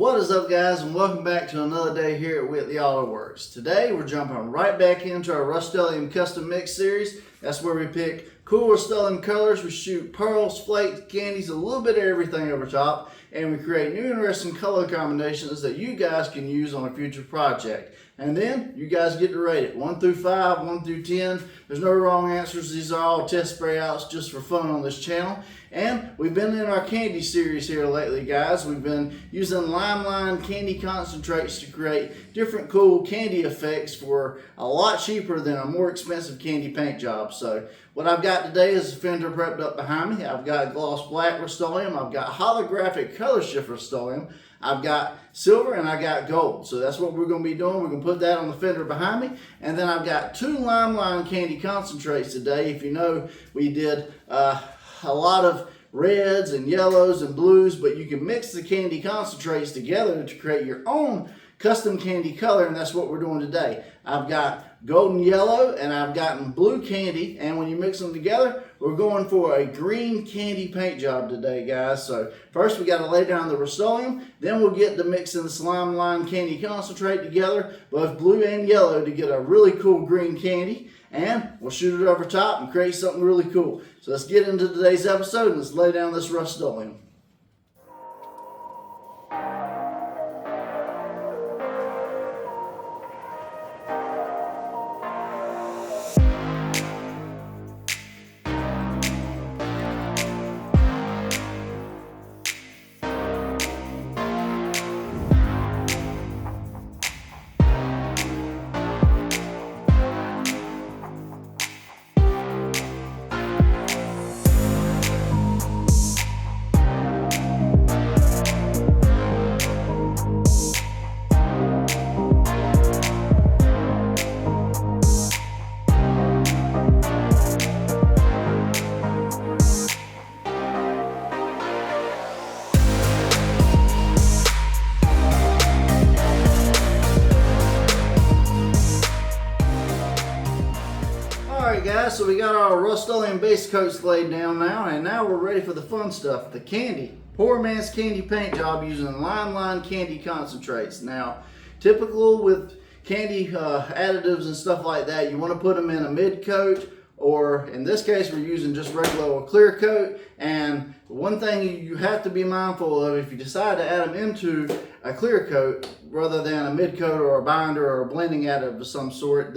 What is up, guys, and welcome back to another day here at Whitley Auto Works. Today we're jumping right back into our Rustoleum custom mix series. That's where we pick cool Rustoleum colors, we shoot pearls, flakes, candies, a little bit of everything over top, and we create new interesting color combinations that you guys can use on a future project. And then you guys get to rate it 1 through 5, 1 through 10. There's no wrong answers. These are all test spray outs just for fun on this channel. And we've been in our candy series here lately, guys. We've been using limelight candy concentrates to create different cool candy effects for a lot cheaper than a more expensive candy paint job. So what I've got today is a fender prepped up behind me. I've got gloss black Rustoleum. I've got holographic color shift Rustoleum. I've got silver and I got gold. So that's what we're going to be doing. We're going to put that on the fender behind me. And then I've got 2 limelight candy concentrates today. If you know, we did a lot of reds and yellows and blues, but you can mix the candy concentrates together to create your own custom candy color, and that's what we're doing today. I've got golden yellow and I've gotten blue candy, and when you mix them together, we're going for a green candy paint job today, guys. So first we got to lay down the Rustoleum, then we'll get to mixing the limelight candy concentrate together, both blue and yellow, to get a really cool green candy, and we'll shoot it over top and create something really cool. So let's get into today's episode and let's lay down this Rustoleum. Guys, so we got our Rustoleum base coats laid down now, and now we're ready for the fun stuff, the candy. Poor man's candy paint job using limelight candy concentrates. Now, typical with candy additives and stuff like that, you want to put them in a mid coat, or in this case we're using just regular clear coat. And one thing you have to be mindful of, if you decide to add them into a clear coat rather than a mid coat or a binder or a blending additive of some sort,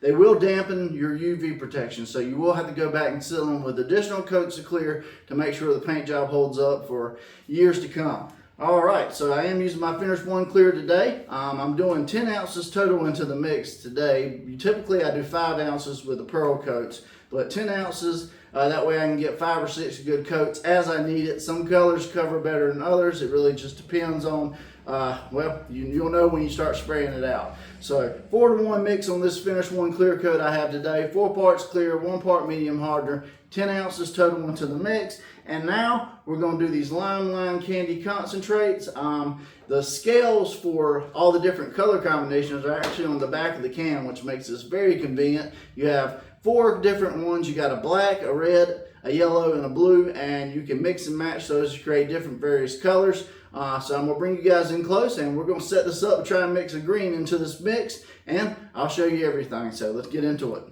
they will dampen your UV protection. So you will have to go back and seal them with additional coats of clear to make sure the paint job holds up for years to come. Alright, so I am using my Finish 1 clear today. I'm doing 10 ounces total into the mix today. Typically I do 5 ounces with the pearl coats, but 10 ounces, that way I can get 5 or 6 good coats as I need it. Some colors cover better than others. It really just depends on, well, you'll know when you start spraying it out. So 4-to-1 mix on this Finish 1 clear coat I have today. 4 parts clear, 1 part medium hardener, 10 ounces total into the mix. And now we're going to do these limelight candy concentrates. The scales for all the different color combinations are actually on the back of the can, which makes this very convenient. You have 4 different ones. You got a black, a red, a yellow, and a blue, and you can mix and match those to create different various colors. So I'm going to bring you guys in close, and we're going to set this up and try and mix a green into this mix, and I'll show you everything. So let's get into it.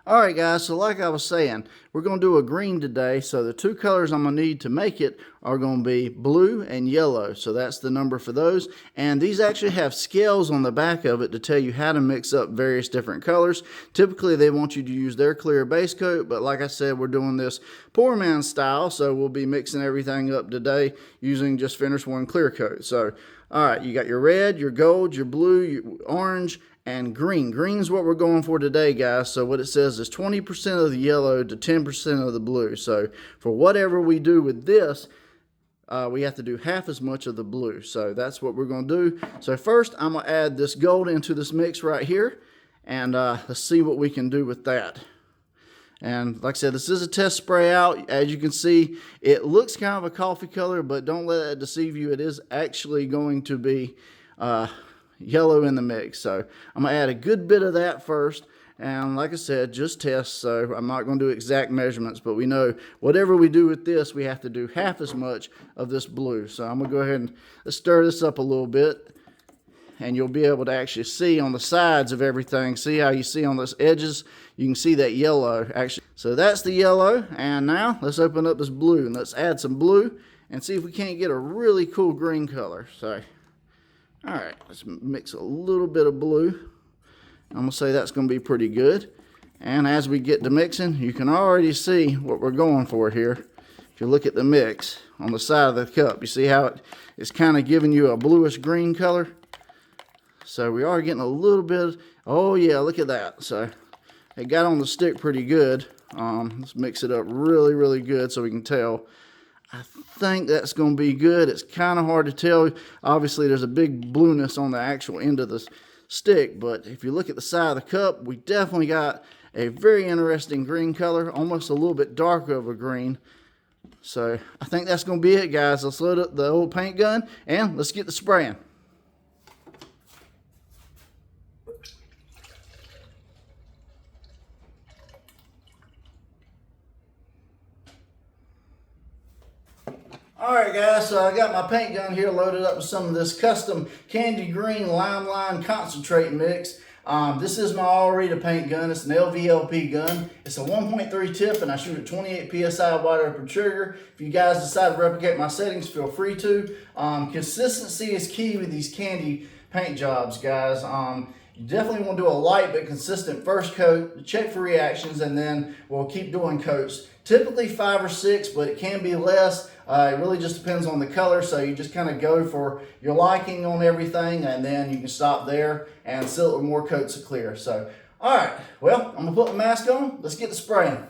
Alright guys, so like I was saying, we're going to do a green today. So the 2 colors I'm going to need to make it are going to be blue and yellow. So that's the number for those. And these actually have scales on the back of it to tell you how to mix up various different colors. Typically they want you to use their clear base coat, but like I said, we're doing this poor man style. So we'll be mixing everything up today using just Finish 1 clear coat. So alright, you got your red, your gold, your blue, your orange, and green. Green's what we're going for today, guys. So what it says is 20% of the yellow to 10% of the blue. So for whatever we do with this, we have to do half as much of the blue. So that's what we're going to do. So first, I'm going to add this gold into this mix right here, and let's see what we can do with that. And like I said, this is a test spray out. As you can see, it looks kind of a coffee color, but don't let that deceive you. It is actually going to be yellow in the mix. So I'm going to add a good bit of that first, And like I said, just test, so I'm not going to do exact measurements, but we know whatever we do with this, we have to do half as much of this blue. So I'm going to go ahead and stir this up a little bit, and you'll be able to actually see on the sides of everything. See how you see on those edges? You can see that yellow actually. So that's the yellow, and now let's open up this blue, and let's add some blue and see if we can't get a really cool green color. So, all right, let's mix a little bit of blue. I'm gonna say that's gonna be pretty good. And as we get to mixing, you can already see what we're going for here. If you look at the mix on the side of the cup, you see how it's kind of giving you a bluish green color. So we are getting a little bit, oh yeah, look at that. So it got on the stick pretty good. Let's mix it up really, really good so we can tell. I think that's going to be good. It's kind of hard to tell. Obviously, there's a big blueness on the actual end of the stick, but if you look at the side of the cup, we definitely got a very interesting green color, almost a little bit darker of a green. So I think that's going to be it, guys. Let's load up the old paint gun and let's get the spraying. Alright guys, so I got my paint gun here loaded up with some of this custom candy green lime concentrate mix. This is my All-Rita paint gun. It's an LVLP gun. It's a 1.3 tip and I shoot at 28 psi wide open trigger. If you guys decide to replicate my settings, feel free to. Consistency is key with these candy paint jobs, guys. You definitely want to do a light but consistent first coat, check for reactions, and then we'll keep doing coats. Typically 5 or 6, but it can be less. It really just depends on the color, so you just kind of go for your liking on everything, and then you can stop there and seal it with more coats of clear. So, all right, well, I'm gonna put the mask on. Let's get to spraying.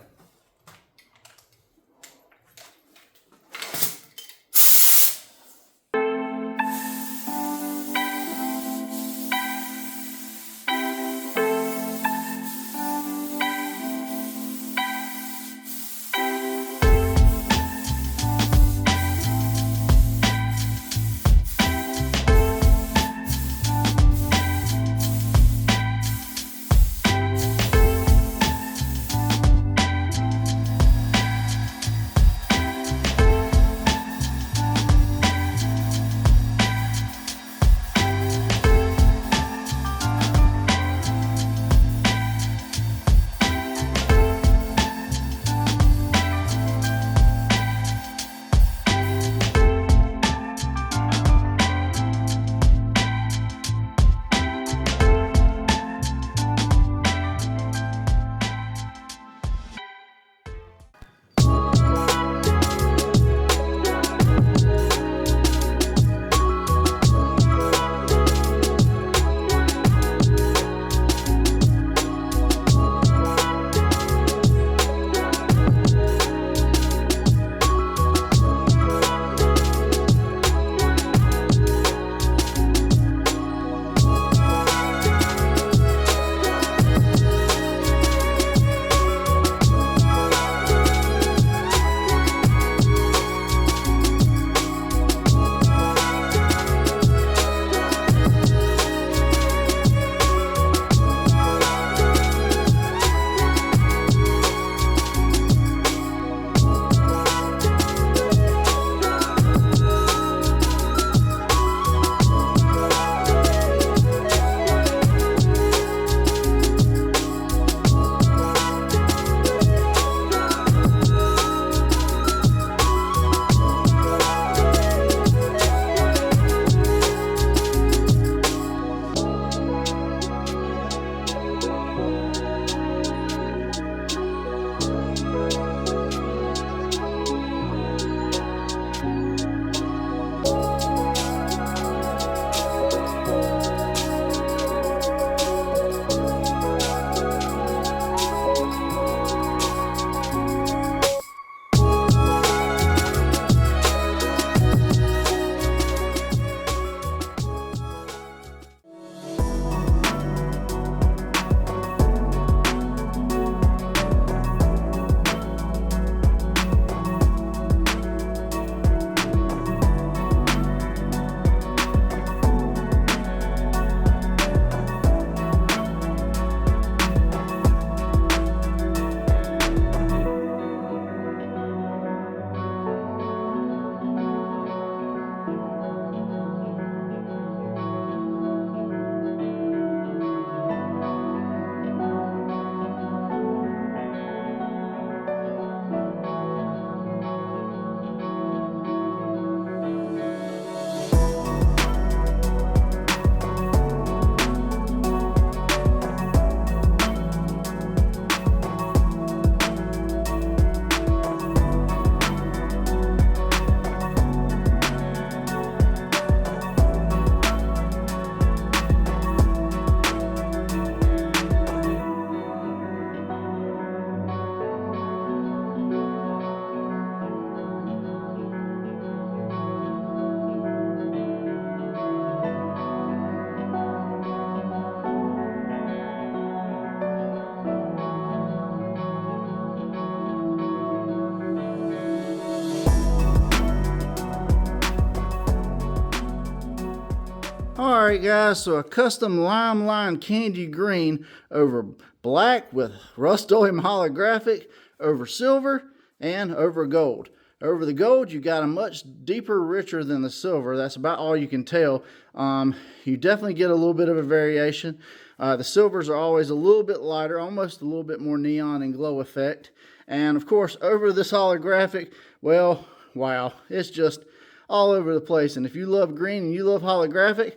Alright guys, so a custom lime candy green over black with Rustoleum holographic, over silver, and over gold. Over the gold, you got a much deeper, richer than the silver. That's about all you can tell. You definitely get a little bit of a variation. The silvers are always a little bit lighter, almost a little bit more neon and glow effect. And of course, over this holographic, well, wow, it's just all over the place. And if you love green and you love holographic,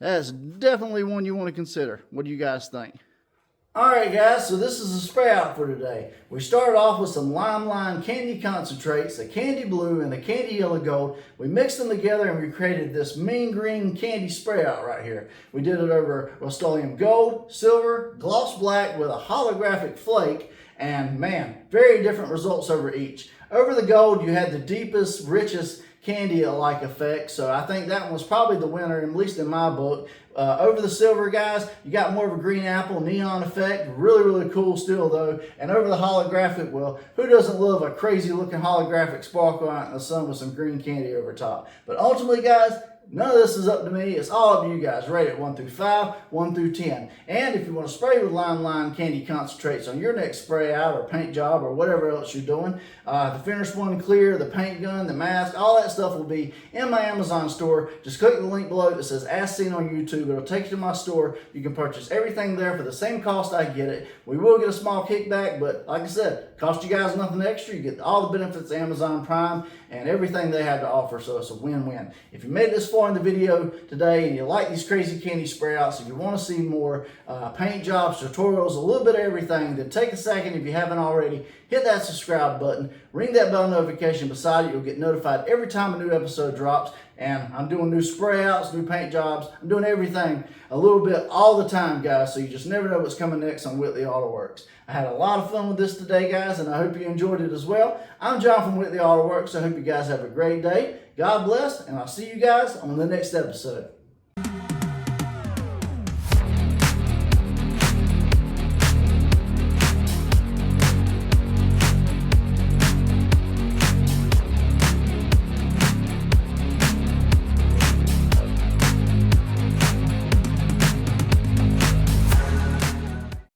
that's definitely one you want to consider. What do you guys think? Alright guys, so this is the spray out for today. We started off with some lime candy concentrates, a candy blue and a candy yellow gold. We mixed them together and we created this mean green candy spray out right here. We did it over Rustoleum gold, silver, gloss black with a holographic flake, and man, very different results over each. Over the gold, you had the deepest, richest candy-like effect, so I think that one was probably the winner, at least in my book. Over the silver, guys, you got more of a green apple neon effect. Really cool still, though. And over the holographic, well, who doesn't love a crazy-looking holographic sparkle out in the sun with some green candy over top? But ultimately, guys, none of this is up to me. It's all up to you guys. Rate it 1 through 5, 1 through 10. And if you want to spray with lime candy concentrates on your next spray out or paint job or whatever else you're doing, the finished one clear, the paint gun, the mask, all that stuff will be in my Amazon store. Just click the link below that says As Seen on YouTube. It'll take you to my store. You can purchase everything there for the same cost I get it. We will get a small kickback, but like I said, cost you guys nothing extra. You get all the benefits of Amazon Prime and everything they have to offer, so it's a win-win. If you made this far in the video today and you like these crazy candy spray outs, if you want to see more paint jobs, tutorials, a little bit of everything, then take a second, if you haven't already, hit that subscribe button, ring that bell notification beside it. You'll get notified every time a new episode drops. And I'm doing new spray outs, new paint jobs. I'm doing everything a little bit all the time, guys, so you just never know what's coming next on Whitley Auto Works. I had a lot of fun with this today, guys, and I hope you enjoyed it as well. I'm John from Whitley Auto Works. I hope you guys have a great day. God bless, and I'll see you guys on the next episode.